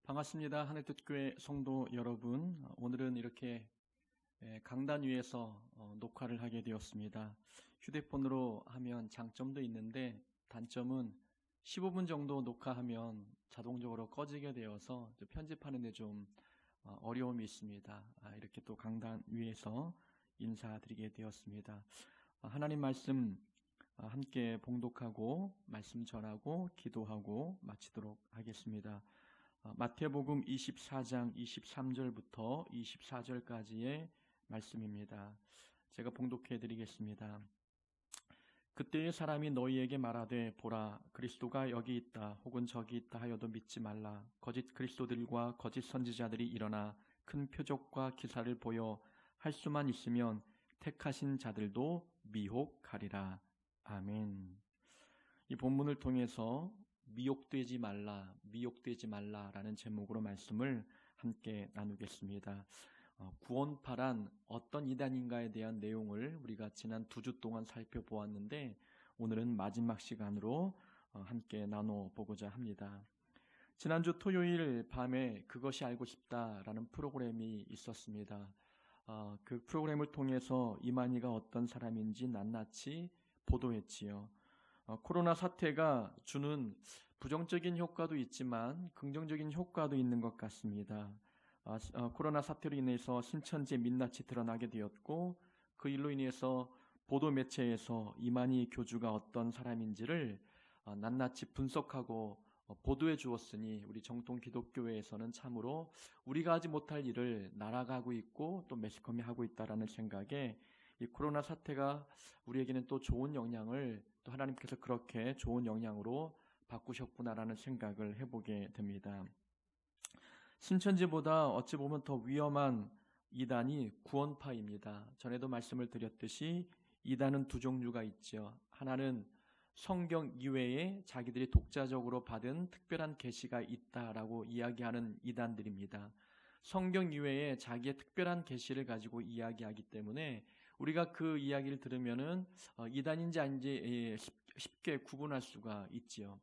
반갑습니다. 하늘빛교회 성도 여러분. 오늘은 이렇게 강단 위에서 녹화를 하게 되었습니다. 휴대폰으로 하면 장점도 있는데 단점은 15분 정도 녹화하면 자동적으로 꺼지게 되어서 편집하는 데 좀 어려움이 있습니다. 이렇게 또 강단 위에서 인사드리게 되었습니다. 하나님 말씀 함께 봉독하고 말씀 전하고 기도하고 마치도록 하겠습니다. 마태복음 24장 23절부터 24절까지의 말씀입니다. 제가 봉독해 드리겠습니다. 그때의 사람이 너희에게 말하되 보라 그리스도가 여기 있다 혹은 저기 있다 하여도 믿지 말라. 거짓 그리스도들과 거짓 선지자들이 일어나 큰 표적과 기사를 보여 할 수만 있으면 택하신 자들도 미혹하리라. 아멘. 이 본문을 통해서 미혹되지 말라라는 제목으로 말씀을 함께 나누겠습니다. 구원파란 어떤 이단인가에 대한 내용을 우리가 지난 2주 동안 살펴보았는데 오늘은 마지막 시간으로 함께 나눠보고자 합니다. 지난주 토요일 밤에 그것이 알고 싶다라는 프로그램이 있었습니다. 그 프로그램을 통해서 이만희가 어떤 사람인지 낱낱이 보도했지요. 코로나 사태가 주는 부정적인 효과도 있지만 긍정적인 효과도 있는 것 같습니다. 코로나 사태로 인해서 신천지의 민낯이 드러나게 되었고 그 일로 인해서 보도 매체에서 이만희 교주가 어떤 사람인지를 낱낱이 분석하고 보도해 주었으니 우리 정통 기독교회에서는 참으로 우리가 하지 못할 일을 나라가 하고 있고 또 매스컴이 하고 있다라는 생각에 이 코로나 사태가 우리에게는 또 좋은 영향을 또 하나님께서 그렇게 좋은 영향으로 바꾸셨구나라는 생각을 해보게 됩니다. 신천지보다 어찌 보면 더 위험한 이단이 구원파입니다. 전에도 말씀을 드렸듯이 이단은 두 종류가 있죠. 하나는 성경 이외에 자기들이 독자적으로 받은 특별한 계시가 있다라고 이야기하는 이단들입니다. 성경 이외에 자기의 특별한 계시를 가지고 이야기하기 때문에 우리가 그 이야기를 들으면은 이단인지 아닌지 쉽게 구분할 수가 있지요.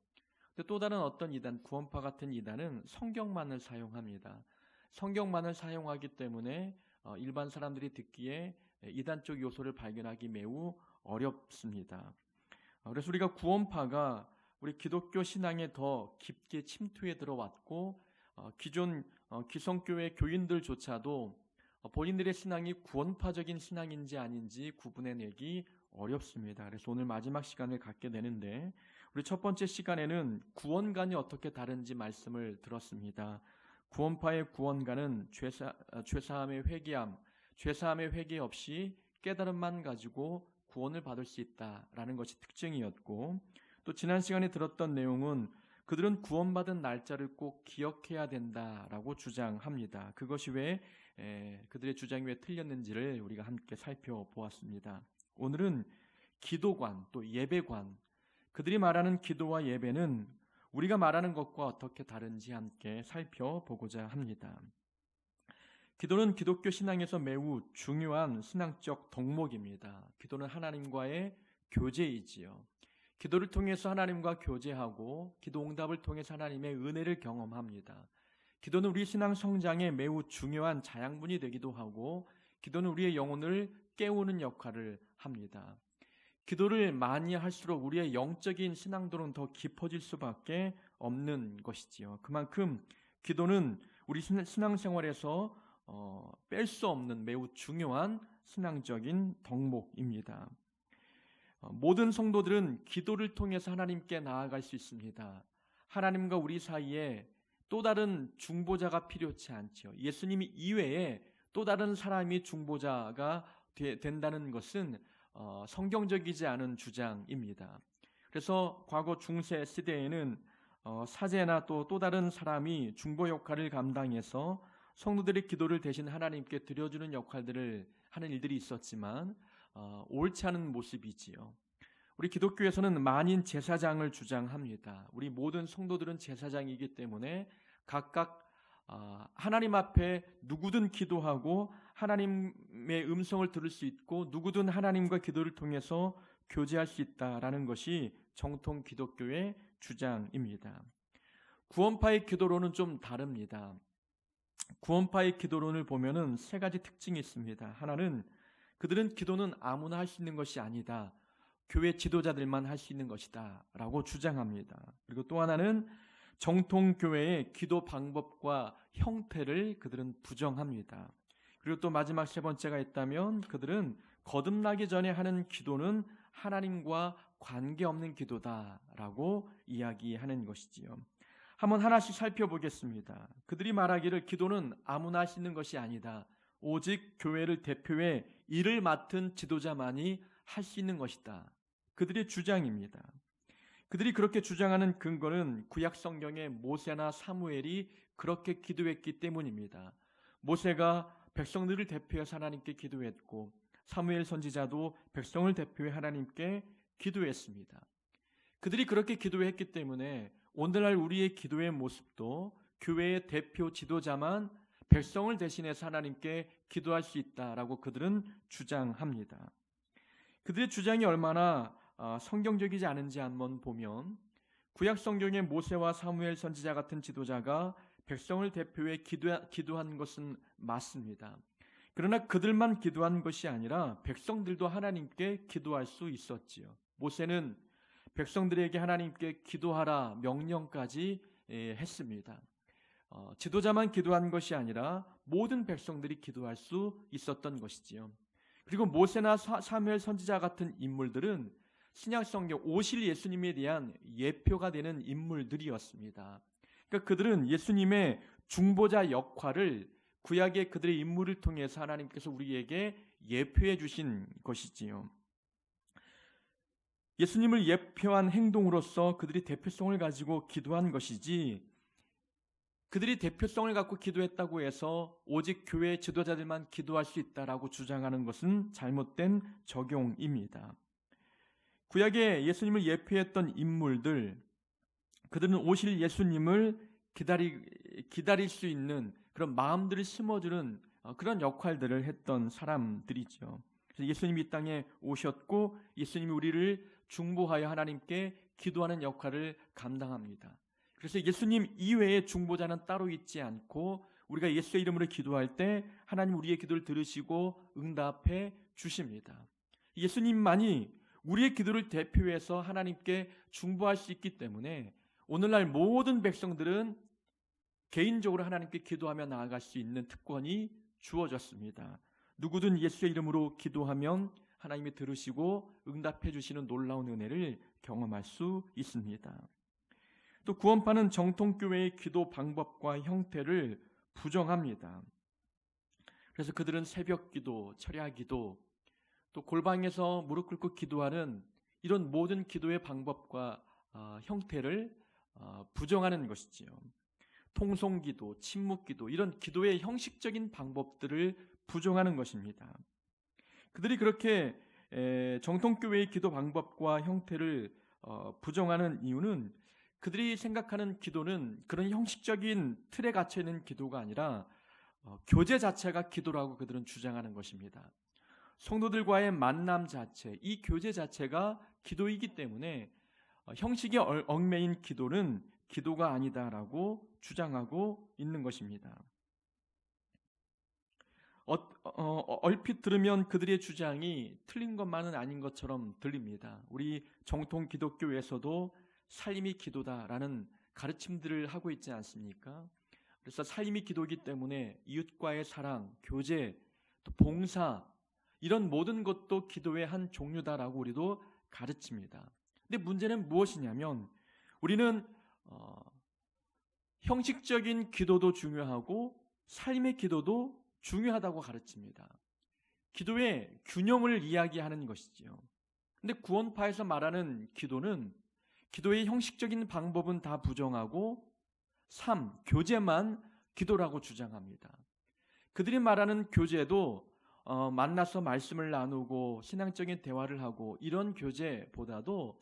또 다른 어떤 이단, 구원파 같은 이단은 성경만을 사용합니다. 성경만을 사용하기 때문에 일반 사람들이 듣기에 이단적 요소를 발견하기 매우 어렵습니다. 그래서 우리가 구원파가 우리 기독교 신앙에 더 깊게 침투해 들어왔고 기존 기성교회 교인들조차도 본인들의 신앙이 구원파적인 신앙인지 아닌지 구분해내기 어렵습니다. 그래서 오늘 마지막 시간을 갖게 되는데 우리 첫 번째 시간에는 구원관이 어떻게 다른지 말씀을 들었습니다. 구원파의 구원관은 죄사함의 회개함, 죄사함의 회개 없이 깨달음만 가지고 구원을 받을 수 있다라는 것이 특징이었고 또 지난 시간에 들었던 내용은 그들은 구원받은 날짜를 꼭 기억해야 된다라고 주장합니다. 그것이 왜 그들의 주장이 왜 틀렸는지를 우리가 함께 살펴보았습니다. 오늘은 기도관 또 예배관, 그들이 말하는 기도와 예배는 우리가 말하는 것과 어떻게 다른지 함께 살펴보고자 합니다. 기도는 기독교 신앙에서 매우 중요한 신앙적 덕목입니다. 기도는 하나님과의 교제이지요. 기도를 통해서 하나님과 교제하고 기도 응답을 통해서 하나님의 은혜를 경험합니다. 기도는 우리 신앙 성장에 매우 중요한 자양분이 되기도 하고 기도는 우리의 영혼을 깨우는 역할을 합니다. 기도를 많이 할수록 우리의 영적인 신앙도는 더 깊어질 수밖에 없는 것이지요. 그만큼 기도는 우리 신앙생활에서 뺄 수 없는 매우 중요한 신앙적인 덕목입니다. 모든 성도들은 기도를 통해서 하나님께 나아갈 수 있습니다. 하나님과 우리 사이에 또 다른 중보자가 필요치 않죠. 예수님이 이외에 또 다른 사람이 중보자가 된다는 것은 성경적이지 않은 주장입니다. 그래서 과거 중세 시대에는 사제나 또 다른 사람이 중보 역할을 감당해서 성도들의 기도를 대신 하나님께 드려주는 역할들을 하는 일들이 있었지만 옳지 않은 모습이지요. 우리 기독교에서는 만인 제사장을 주장합니다. 우리 모든 성도들은 제사장이기 때문에 각각 하나님 앞에 누구든 기도하고 하나님의 음성을 들을 수 있고 누구든 하나님과 기도를 통해서 교제할 수 있다라는 것이 정통 기독교의 주장입니다. 구원파의 기도론은 좀 다릅니다. 구원파의 기도론을 보면은 세 가지 특징이 있습니다. 하나는 그들은 기도는 아무나 할 수 있는 것이 아니다. 교회 지도자들만 할 수 있는 것이다 라고 주장합니다. 그리고 또 하나는 정통교회의 기도 방법과 형태를 그들은 부정합니다. 그리고 또 마지막 세 번째가 있다면 그들은 거듭나기 전에 하는 기도는 하나님과 관계없는 기도다라고 이야기하는 것이지요. 한번 하나씩 살펴보겠습니다. 그들이 말하기를 기도는 아무나 할 수 있는 것이 아니다. 오직 교회를 대표해 일을 맡은 지도자만이 할 수 있는 것이다. 그들의 주장입니다. 그들이 그렇게 주장하는 근거는 구약 성경의 모세나 사무엘이 그렇게 기도했기 때문입니다. 모세가 백성들을 대표해서 하나님께 기도했고 사무엘 선지자도 백성을 대표해 하나님께 기도했습니다. 그들이 그렇게 기도했기 때문에 오늘날 우리의 기도의 모습도 교회의 대표 지도자만 백성을 대신해서 하나님께 기도할 수 있다라고 그들은 주장합니다. 그들의 주장이 얼마나 성경적이지 않은지 한번 보면 구약 성경의 모세와 사무엘 선지자 같은 지도자가 백성을 대표해 기도한 것은 맞습니다. 그러나 그들만 기도한 것이 아니라 백성들도 하나님께 기도할 수 있었지요. 모세는 백성들에게 하나님께 기도하라 명령까지 했습니다. 지도자만 기도한 것이 아니라 모든 백성들이 기도할 수 있었던 것이지요. 그리고 모세나 사무엘 선지자 같은 인물들은 신약 성경 오실 예수님에 대한 예표가 되는 인물들이었습니다. 그러니까 그들은 예수님의 중보자 역할을 구약의 그들의 인물을 통해서 하나님께서 우리에게 예표해 주신 것이지요. 예수님을 예표한 행동으로서 그들이 대표성을 가지고 기도한 것이지 그들이 대표성을 갖고 기도했다고 해서 오직 교회 지도자들만 기도할 수 있다라고 주장하는 것은 잘못된 적용입니다. 구약에 예수님을 예표했던 인물들, 그들은 오실 예수님을 기다릴 수 있는 그런 마음들을 심어주는 그런 역할들을 했던 사람들이죠. 그래서 예수님이 이 땅에 오셨고 예수님이 우리를 중보하여 하나님께 기도하는 역할을 감당합니다. 그래서 예수님 이외에 중보자는 따로 있지 않고 우리가 예수의 이름으로 기도할 때 하나님 우리의 기도를 들으시고 응답해 주십니다. 예수님만이 우리의 기도를 대표해서 하나님께 중보할 수 있기 때문에 오늘날 모든 백성들은 개인적으로 하나님께 기도하며 나아갈 수 있는 특권이 주어졌습니다. 누구든 예수의 이름으로 기도하면 하나님이 들으시고 응답해 주시는 놀라운 은혜를 경험할 수 있습니다. 또 구원파는 정통교회의 기도 방법과 형태를 부정합니다. 그래서 그들은 새벽기도, 철야기도, 또 골방에서 무릎 꿇고 기도하는 이런 모든 기도의 방법과 형태를 부정하는 것이지요. 통성기도, 침묵기도 이런 기도의 형식적인 방법들을 부정하는 것입니다. 그들이 그렇게 정통교회의 기도 방법과 형태를 부정하는 이유는 그들이 생각하는 기도는 그런 형식적인 틀에 갇혀있는 기도가 아니라 교제 자체가 기도라고 그들은 주장하는 것입니다. 성도들과의 만남 자체, 이 교제 자체가 기도이기 때문에 형식에 얽매인 기도는 기도가 아니다라고 주장하고 있는 것입니다. 얼핏 들으면 그들의 주장이 틀린 것만은 아닌 것처럼 들립니다. 우리 정통 기독교에서도 삶이 기도다라는 가르침들을 하고 있지 않습니까? 그래서 삶이 기도이기 때문에 이웃과의 사랑, 교제, 또 봉사 이런 모든 것도 기도의 한 종류다라고 우리도 가르칩니다. 근데 문제는 무엇이냐면 우리는 형식적인 기도도 중요하고 삶의 기도도 중요하다고 가르칩니다. 기도의 균형을 이야기하는 것이지요. 근데 구원파에서 말하는 기도는 기도의 형식적인 방법은 다 부정하고 삶, 교제만 기도라고 주장합니다. 그들이 말하는 교제도 만나서 말씀을 나누고 신앙적인 대화를 하고 이런 교제보다도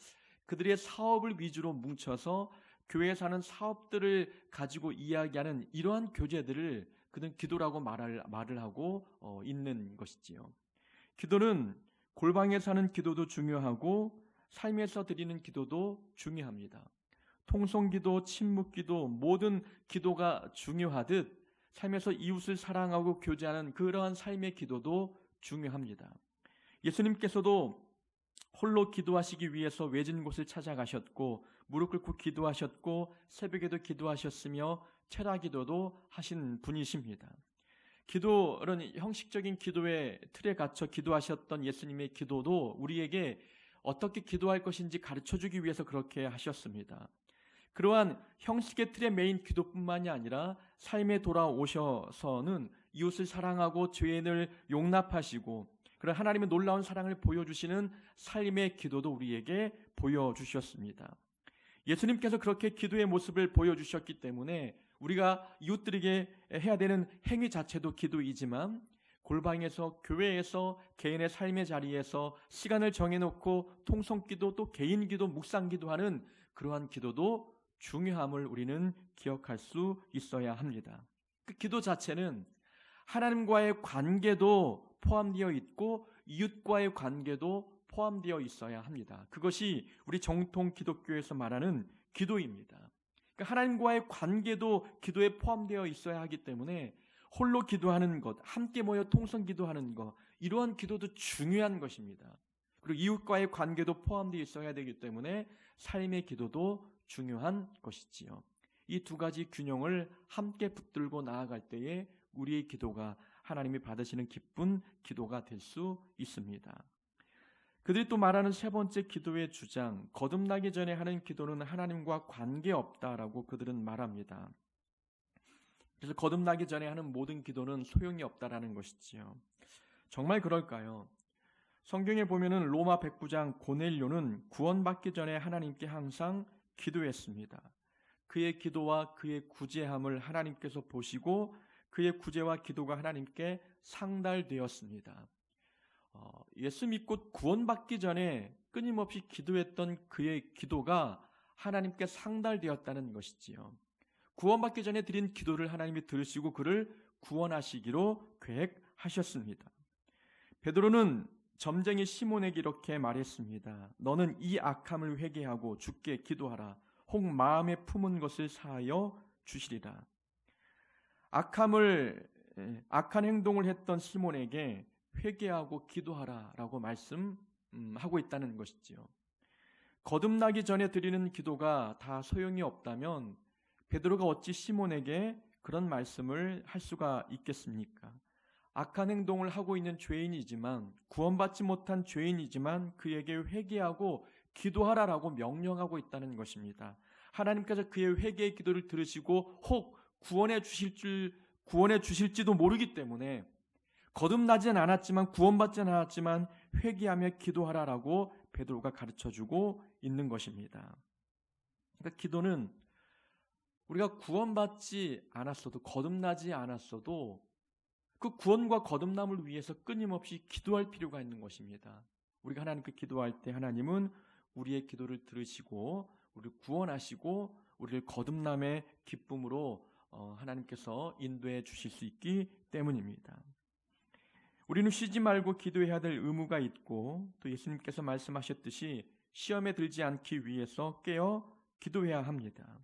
그들의 사업을 위주로 뭉쳐서 교회에서 하는 사업들을 가지고 이야기하는 이러한 교제들을 그들은 기도라고 말을 하고 있는 것이지요. 기도는 골방에서 하는 기도도 중요하고 삶에서 드리는 기도도 중요합니다. 통성기도, 침묵기도, 모든 기도가 중요하듯 삶에서 이웃을 사랑하고 교제하는 그러한 삶의 기도도 중요합니다. 예수님께서도 홀로 기도하시기 위해서 외진 곳을 찾아가셨고 무릎 꿇고 기도하셨고 새벽에도 기도하셨으며 철야기도도 하신 분이십니다. 기도는 형식적인 기도의 틀에 갇혀 기도하셨던 예수님의 기도도 우리에게 어떻게 기도할 것인지 가르쳐주기 위해서 그렇게 하셨습니다. 그러한 형식의 틀에 매인 기도뿐만이 아니라 삶에 돌아오셔서는 이웃을 사랑하고 죄인을 용납하시고 그런 하나님의 놀라운 사랑을 보여주시는 삶의 기도도 우리에게 보여주셨습니다. 예수님께서 그렇게 기도의 모습을 보여주셨기 때문에 우리가 이웃들에게 해야 되는 행위 자체도 기도이지만 골방에서, 교회에서, 개인의 삶의 자리에서 시간을 정해놓고 통성기도, 또 개인기도, 묵상기도하는 그러한 기도도 중요함을 우리는 기억할 수 있어야 합니다. 그 기도 자체는 하나님과의 관계도 포함되어 있고 이웃과의 관계도 포함되어 있어야 합니다. 그것이 우리 정통 기독교에서 말하는 기도입니다. 그러니까 하나님과의 관계도 기도에 포함되어 있어야 하기 때문에 홀로 기도하는 것, 함께 모여 통성 기도하는 것, 이러한 기도도 중요한 것입니다. 그리고 이웃과의 관계도 포함되어 있어야 되기 때문에 삶의 기도도 중요한 것이지요. 이 두 가지 균형을 함께 붙들고 나아갈 때에 우리의 기도가 하나님이 받으시는 기쁜 기도가 될 수 있습니다. 그들이 또 말하는 세 번째 기도의 주장, 거듭나기 전에 하는 기도는 하나님과 관계없다라고 그들은 말합니다. 그래서 거듭나기 전에 하는 모든 기도는 소용이 없다라는 것이지요. 정말 그럴까요? 성경에 보면은 로마 백부장 고넬료는 구원받기 전에 하나님께 항상 기도했습니다. 그의 기도와 그의 구제함을 하나님께서 보시고 그의 구제와 기도가 하나님께 상달되었습니다. 예수 믿고 구원받기 전에 끊임없이 기도했던 그의 기도가 하나님께 상달되었다는 것이지요. 구원받기 전에 드린 기도를 하나님이 들으시고 그를 구원하시기로 계획하셨습니다. 베드로는 점쟁이 시몬에게 이렇게 말했습니다. 너는 이 악함을 회개하고 주께 기도하라. 혹 마음에 품은 것을 사하여 주시리라. 악한 행동을 했던 시몬에게 회개하고 기도하라라고 말씀하고 있다는 것이지요. 거듭나기 전에 드리는 기도가 다 소용이 없다면 베드로가 어찌 시몬에게 그런 말씀을 할 수가 있겠습니까? 악한 행동을 하고 있는 죄인이지만 구원받지 못한 죄인이지만 그에게 회개하고 기도하라라고 명령하고 있다는 것입니다. 하나님께서 그의 회개의 기도를 들으시고 혹 구원해 주실지도 모르기 때문에 거듭나진 않았지만 구원받진 않았지만 회개하며 기도하라라고 베드로가 가르쳐주고 있는 것입니다. 그러니까 기도는 우리가 구원받지 않았어도 거듭나지 않았어도 그 구원과 거듭남을 위해서 끊임없이 기도할 필요가 있는 것입니다. 우리가 하나님께 기도할 때 하나님은 우리의 기도를 들으시고 우리를 구원하시고 우리를 거듭남의 기쁨으로 하나님께서 인도해 주실 수 있기 때문입니다. 우리는 쉬지 말고 기도해야 될 의무가 있고 또 예수님께서 말씀하셨듯이 시험에 들지 않기 위해서 깨어 기도해야 합니다.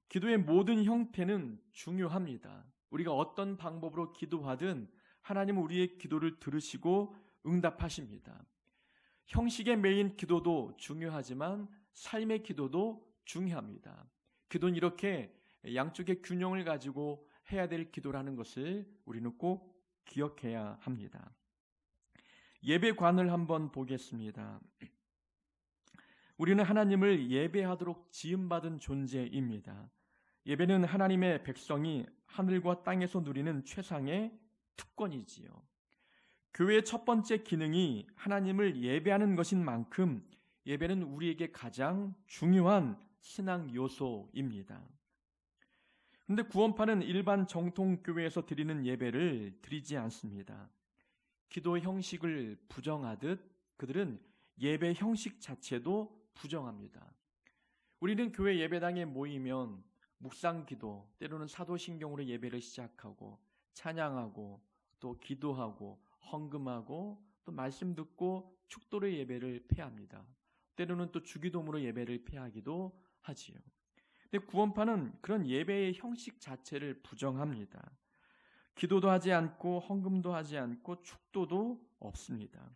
기도의 모든 형태는 중요합니다. 우리가 어떤 방법으로 기도하든 하나님은 우리의 기도를 들으시고 응답하십니다. 형식의 매인 기도도 중요하지만 삶의 기도도 중요합니다. 기도는 이렇게 양쪽의 균형을 가지고 해야 될 기도라는 것을 우리는 꼭 기억해야 합니다. 예배관을 한번 보겠습니다. 우리는 하나님을 예배하도록 지음받은 존재입니다. 예배는 하나님의 백성이 하늘과 땅에서 누리는 최상의 특권이지요. 교회의 첫 번째 기능이 하나님을 예배하는 것인 만큼 예배는 우리에게 가장 중요한 신앙 요소입니다. 그런데 구원파는 일반 정통교회에서 드리는 예배를 드리지 않습니다. 기도 형식을 부정하듯 그들은 예배 형식 자체도 부정합니다. 우리는 교회 예배당에 모이면 묵상기도, 때로는 사도신경으로 예배를 시작하고 찬양하고 또 기도하고 헌금하고 또 말씀 듣고 축도의 예배를 폐합니다. 때로는 또 주기도문으로 예배를 폐하기도 하지요. 근데 구원파는 그런 예배의 형식 자체를 부정합니다. 기도도 하지 않고 헌금도 하지 않고 축도도 없습니다.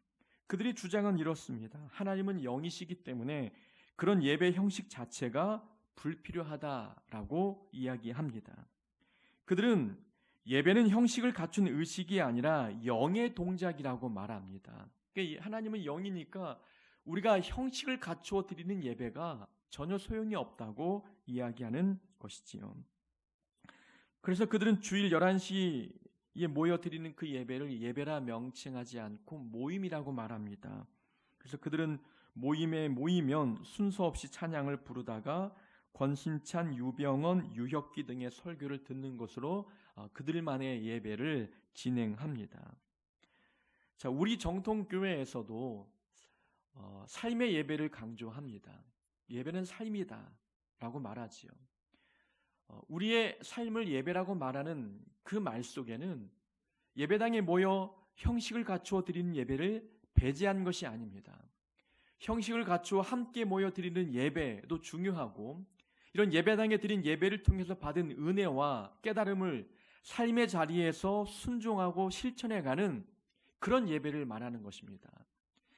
그들의 주장은 이렇습니다. 하나님은 영이시기 때문에 그런 예배 형식 자체가 불필요하다라고 이야기합니다. 그들은 예배는 형식을 갖춘 의식이 아니라 영의 동작이라고 말합니다. 그러니까 하나님은 영이니까 우리가 형식을 갖추어 드리는 예배가 전혀 소용이 없다고 이야기하는 것이지요. 그래서 그들은 주일 11시에 모여 드리는 그 예배를 예배라 명칭하지 않고 모임이라고 말합니다. 그래서 그들은 모임에 모이면 순서 없이 찬양을 부르다가 권신찬, 유병언, 유혁기 등의 설교를 듣는 것으로 그들만의 예배를 진행합니다. 자, 우리 정통교회에서도 삶의 예배를 강조합니다. 예배는 삶이다라고 말하지요. 우리의 삶을 예배라고 말하는 그 말 속에는 예배당에 모여 형식을 갖추어 드리는 예배를 배제한 것이 아닙니다. 형식을 갖추어 함께 모여 드리는 예배도 중요하고 이런 예배당에 드린 예배를 통해서 받은 은혜와 깨달음을 삶의 자리에서 순종하고 실천해가는 그런 예배를 말하는 것입니다.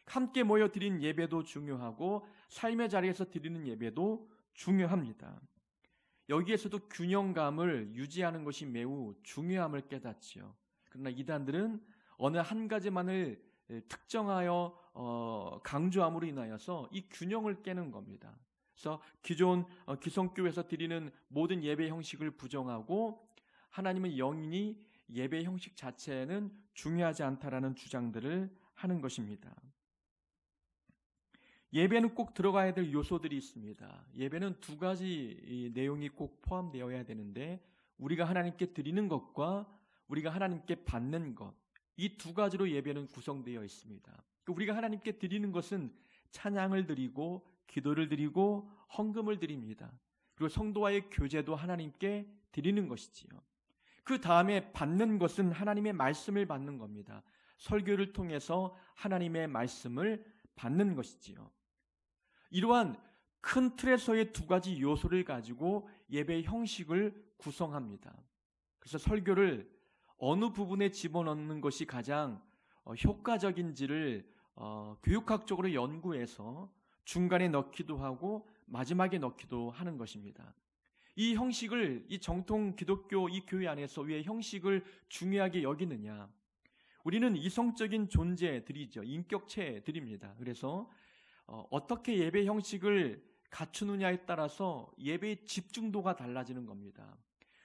함께 모여 드린 예배도 중요하고 삶의 자리에서 드리는 예배도 중요합니다. 여기에서도 균형감을 유지하는 것이 매우 중요함을 깨닫지요. 그러나 이단들은 어느 한 가지만을 특정하여 강조함으로 인하여서 이 균형을 깨는 겁니다. 그래서 기존 기성교회에서 드리는 모든 예배 형식을 부정하고 하나님은 영이니 예배 형식 자체는 중요하지 않다라는 주장들을 하는 것입니다. 예배는 꼭 들어가야 될 요소들이 있습니다. 예배는 두 가지 내용이 꼭 포함되어야 되는데 우리가 하나님께 드리는 것과 우리가 하나님께 받는 것, 이 두 가지로 예배는 구성되어 있습니다. 우리가 하나님께 드리는 것은 찬양을 드리고 기도를 드리고 헌금을 드립니다. 그리고 성도와의 교제도 하나님께 드리는 것이지요. 그 다음에 받는 것은 하나님의 말씀을 받는 겁니다. 설교를 통해서 하나님의 말씀을 받는 것이지요. 이러한 큰 틀에서의 두 가지 요소를 가지고 예배의 형식을 구성합니다. 그래서 설교를 어느 부분에 집어넣는 것이 가장 효과적인지를 교육학적으로 연구해서 중간에 넣기도 하고 마지막에 넣기도 하는 것입니다. 이 형식을 이 정통 기독교 이 교회 안에서 왜 형식을 중요하게 여기느냐? 우리는 이성적인 존재들이죠. 인격체들입니다. 그래서 어떻게 예배 형식을 갖추느냐에 따라서 예배의 집중도가 달라지는 겁니다.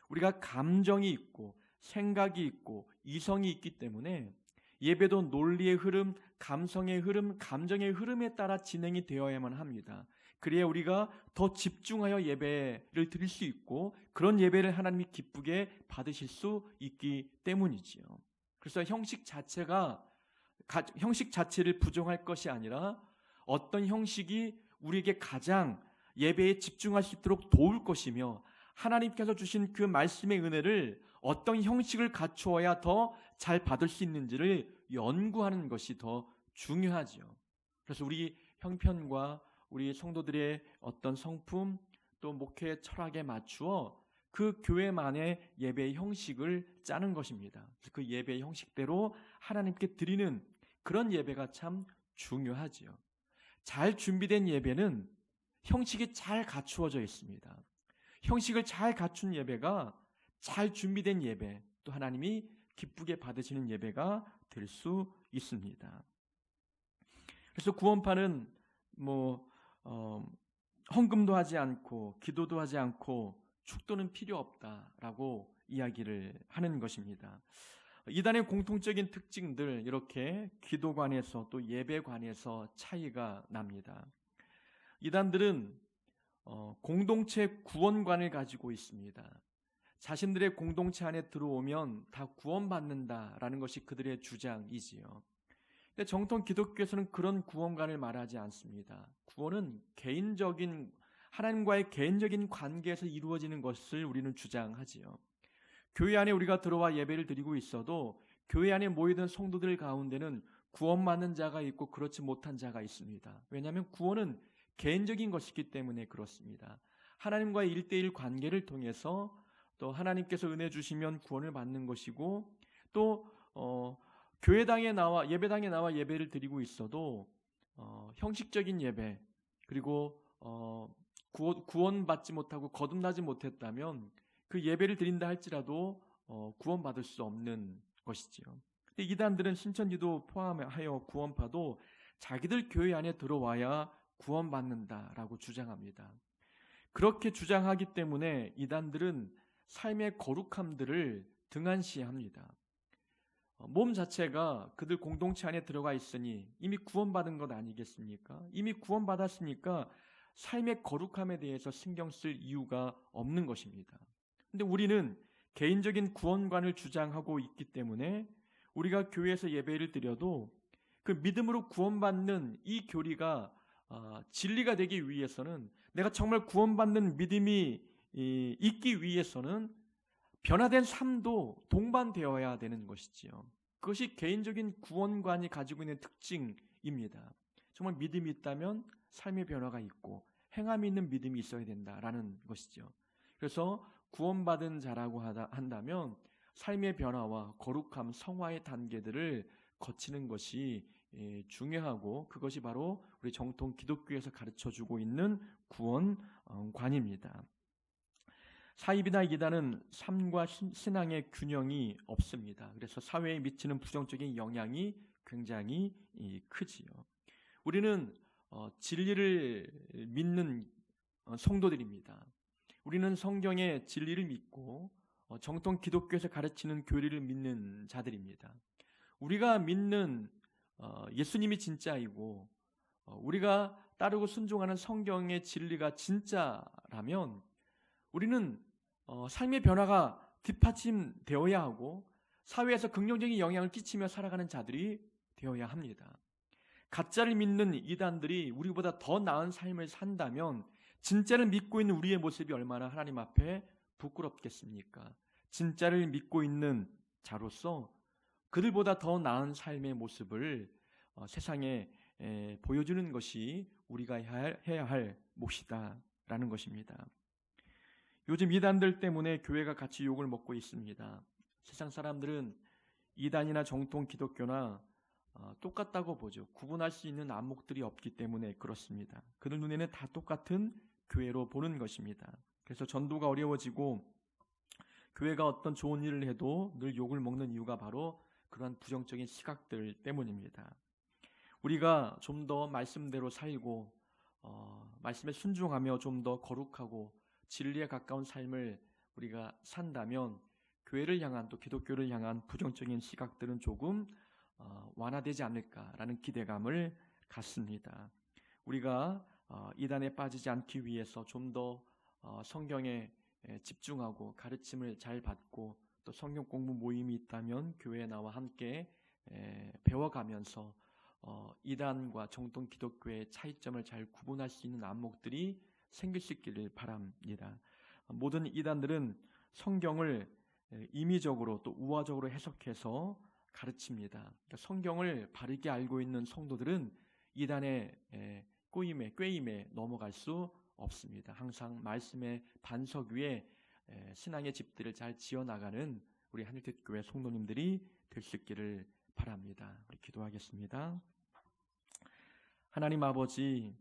우리가 감정이 있고 생각이 있고 이성이 있기 때문에 예배도 논리의 흐름, 감성의 흐름, 감정의 흐름에 따라 진행이 되어야만 합니다. 그래야 우리가 더 집중하여 예배를 드릴 수 있고 그런 예배를 하나님이 기쁘게 받으실 수 있기 때문이지요. 그래서 형식 자체를 부정할 것이 아니라 어떤 형식이 우리에게 가장 예배에 집중할 수 있도록 도울 것이며 하나님께서 주신 그 말씀의 은혜를 어떤 형식을 갖추어야 더 잘 받을 수 있는지를 연구하는 것이 더 중요하죠. 그래서 우리 형편과 우리 성도들의 어떤 성품 또 목회 철학에 맞추어 그 교회만의 예배의 형식을 짜는 것입니다. 그 예배의 형식대로 하나님께 드리는 그런 예배가 참 중요하지요. 잘 준비된 예배는 형식이 잘 갖추어져 있습니다. 형식을 잘 갖춘 예배가 잘 준비된 예배, 또 하나님이 기쁘게 받으시는 예배가 될 수 있습니다. 그래서 구원파는 헌금도 하지 않고 기도도 하지 않고 축도는 필요 없다라고 이야기를 하는 것입니다. 이단의 공통적인 특징들 이렇게 기도관에서 또 예배관에서 차이가 납니다. 이단들은 공동체 구원관을 가지고 있습니다. 자신들의 공동체 안에 들어오면 다 구원받는다라는 것이 그들의 주장이지요. 근데 정통 기독교에서는 그런 구원관을 말하지 않습니다. 구원은 개인적인 하나님과의 개인적인 관계에서 이루어지는 것을 우리는 주장하지요. 교회 안에 우리가 들어와 예배를 드리고 있어도 교회 안에 모이던 성도들 가운데는 구원받는 자가 있고 그렇지 못한 자가 있습니다. 왜냐하면 구원은 개인적인 것이기 때문에 그렇습니다. 하나님과의 일대일 관계를 통해서 또 하나님께서 은혜 주시면 구원을 받는 것이고, 또 교회당에 나와 예배당에 나와 예배를 드리고 있어도 형식적인 예배, 그리고 구원받지 못하고 거듭나지 못했다면 그 예배를 드린다 할지라도 구원받을 수 없는 것이지요. 근데 이단들은 신천지도 포함하여 구원파도 자기들 교회 안에 들어와야 구원받는다라고 주장합니다. 그렇게 주장하기 때문에 이단들은 삶의 거룩함들을 등한시합니다. 몸 자체가 그들 공동체 안에 들어가 있으니 이미 구원받은 것 아니겠습니까? 이미 구원받았으니까 삶의 거룩함에 대해서 신경 쓸 이유가 없는 것입니다. 근데 우리는 개인적인 구원관을 주장하고 있기 때문에 우리가 교회에서 예배를 드려도 그 믿음으로 구원받는 이 교리가 진리가 되기 위해서는, 내가 정말 구원받는 믿음이 있기 위해서는 변화된 삶도 동반되어야 되는 것이지요. 그것이 개인적인 구원관이 가지고 있는 특징입니다. 정말 믿음이 있다면 삶의 변화가 있고 행함이 있는 믿음이 있어야 된다라는 것이죠. 그래서 구원받은 자라고 한다면 삶의 변화와 거룩함, 성화의 단계들을 거치는 것이 중요하고, 그것이 바로 우리 정통 기독교에서 가르쳐주고 있는 구원관입니다. 사입이나 이단은 삶과 신앙의 균형이 없습니다. 그래서 사회에 미치는 부정적인 영향이 굉장히 크지요. 우리는 진리를 믿는 성도들입니다. 우리는 성경의 진리를 믿고 정통 기독교에서 가르치는 교리를 믿는 자들입니다. 우리가 믿는 예수님이 진짜이고 우리가 따르고 순종하는 성경의 진리가 진짜라면 우리는 삶의 변화가 뒷받침되어야 하고 사회에서 긍정적인 영향을 끼치며 살아가는 자들이 되어야 합니다. 가짜를 믿는 이단들이 우리보다 더 나은 삶을 산다면 진짜를 믿고 있는 우리의 모습이 얼마나 하나님 앞에 부끄럽겠습니까? 진짜를 믿고 있는 자로서 그들보다 더 나은 삶의 모습을 세상에 보여주는 것이 우리가 해야 할 몫이다라는 것입니다. 요즘 이단들 때문에 교회가 같이 욕을 먹고 있습니다. 세상 사람들은 이단이나 정통 기독교나 똑같다고 보죠. 구분할 수 있는 안목들이 없기 때문에 그렇습니다. 그들 눈에는 다 똑같은 교회로 보는 것입니다. 그래서 전도가 어려워지고 교회가 어떤 좋은 일을 해도 늘 욕을 먹는 이유가 바로 그러한 부정적인 시각들 때문입니다. 우리가 좀 더 말씀대로 살고 말씀에 순종하며 좀 더 거룩하고 진리에 가까운 삶을 우리가 산다면 교회를 향한, 또 기독교를 향한 부정적인 시각들은 조금 완화되지 않을까라는 기대감을 갖습니다. 우리가 이단에 빠지지 않기 위해서 좀 더 성경에 집중하고 가르침을 잘 받고, 또 성경 공부 모임이 있다면 교회에 나와 함께 배워가면서 이단과 정통 기독교의 차이점을 잘 구분할 수 있는 안목들이 생길 수 있기를 바랍니다. 모든 이단들은 성경을 임의적으로 또 우화적으로 해석해서 가르칩니다. 그러니까 성경을 바르게 알고 있는 성도들은 이단의 꾀임에 넘어갈 수 없습니다. 항상 말씀의 반석 위에 신앙의 집들을 잘 지어나가는 우리 하늘빛교회 성도님들이 될 수 있기를 바랍니다. 우리 기도하겠습니다. 하나님 아버지,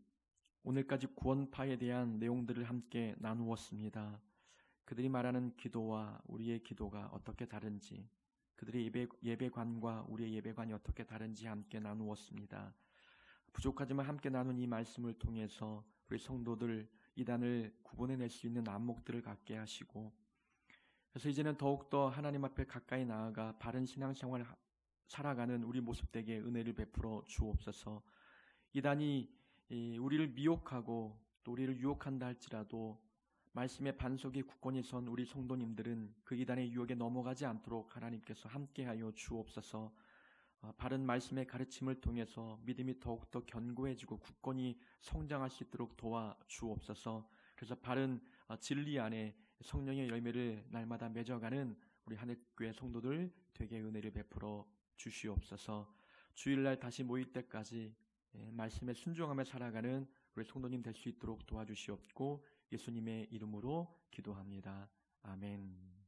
오늘까지 구원파에 대한 내용들을 함께 나누었습니다. 그들이 말하는 기도와 우리의 기도가 어떻게 다른지, 그들의 예배관과 우리의 예배관이 어떻게 다른지 함께 나누었습니다. 부족하지만 함께 나눈 이 말씀을 통해서 우리 성도들 이단을 구분해낼 수 있는 안목들을 갖게 하시고, 그래서 이제는 더욱더 하나님 앞에 가까이 나아가 바른 신앙생활을 살아가는 우리 모습 되게 은혜를 베풀어 주옵소서. 이단이 우리를 미혹하고 또 우리를 유혹한다 할지라도 말씀의 반석이 굳건히 선 우리 성도님들은 그 이단의 유혹에 넘어가지 않도록 하나님께서 함께하여 주옵소서. 바른 말씀의 가르침을 통해서 믿음이 더욱더 견고해지고 굳건히 성장할 수 있도록 도와 주옵소서. 그래서 바른 진리 안에 성령의 열매를 날마다 맺어가는 우리 하늘교회 성도들 되게 은혜를 베풀어 주시옵소서. 주일날 다시 모일 때까지 말씀에 순종하며 살아가는 우리 성도님 될 수 있도록 도와주시옵고, 예수님의 이름으로 기도합니다. 아멘.